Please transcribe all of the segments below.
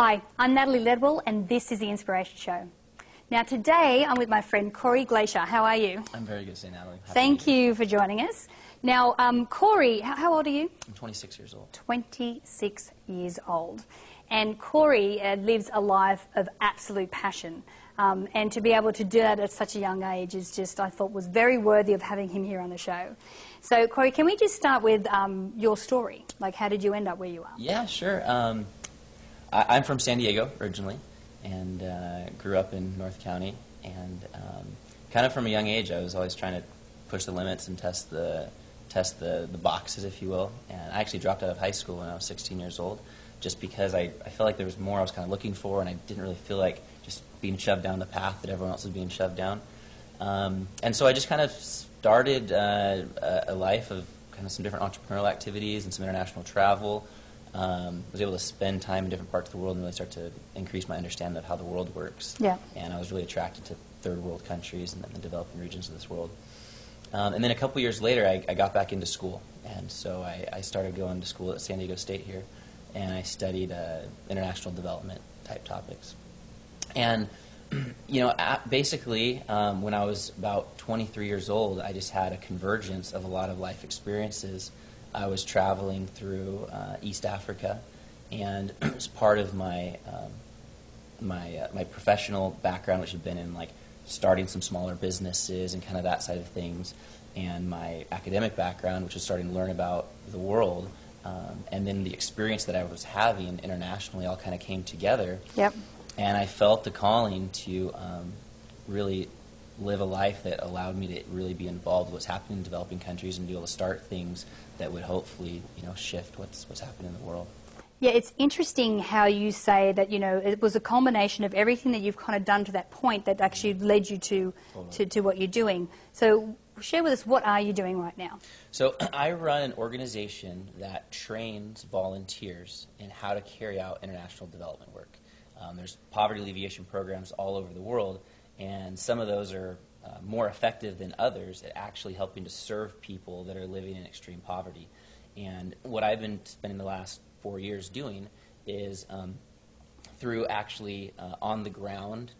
Hi, I'm Natalie Ledwell and this is The Inspiration Show. Now today I'm with my friend Cory Glazier. How are you? I'm very good today, Natalie. Thank you for joining us. Now, Cory, how old are you? I'm 26 years old. 26 years old. And Cory lives a life of absolute passion. And to be able to do that at such a young age is just, I thought, was very worthy of having him here on the show. So, Cory, can we just start with your story? Like, how did you end up where you are? Yeah, sure. I'm from San Diego originally, and grew up in North County. And kind of from a young age, I was always trying to push the limits and test the boxes, if you will. And I actually dropped out of high school when I was 16 years old, just because I felt like there was more I was kind of looking for, and I didn't really feel like just being shoved down the path that everyone else was being shoved down. And so I just kind of started a life of kind of some different entrepreneurial activities and some international travel. Was able to spend time in different parts of the world and really start to increase my understanding of how the world works. Yeah. And I was really attracted to third world countries and the developing regions of this world. And then a couple years later, I got back into school. And so I started going to school at San Diego State here, and I studied international development type topics. And you know, basically, when I was about 23 years old, I just had a convergence of a lot of life experiences. I was traveling through East Africa, and as part of my my professional background, which had been in like starting some smaller businesses and kind of that side of things, and my academic background, which was starting to learn about the world, and then the experience that I was having internationally all kind of came together. Yep. And I felt the calling to really live a life that allowed me to really be involved with what's happening in developing countries and be able to start things that would hopefully, you know, shift what's happening in the world. Yeah, it's interesting how you say that, you know, it was a culmination of everything that you've kind of done to that point that actually led you to what you're doing. So share with us, what are you doing right now? So I run an organization that trains volunteers in how to carry out international development work. There's poverty alleviation programs all over the world, and some of those are more effective than others at actually helping to serve people that are living in extreme poverty. And what I've been spending the last 4 years doing is through actually on-the-ground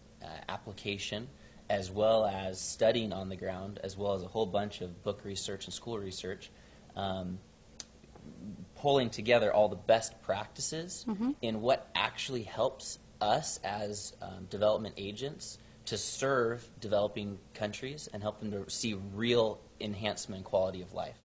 application, as well as studying on the ground, as well as a whole bunch of book research and school research, pulling together all the best practices in what actually helps us as development agents to serve developing countries and help them to see real enhancement in quality of life.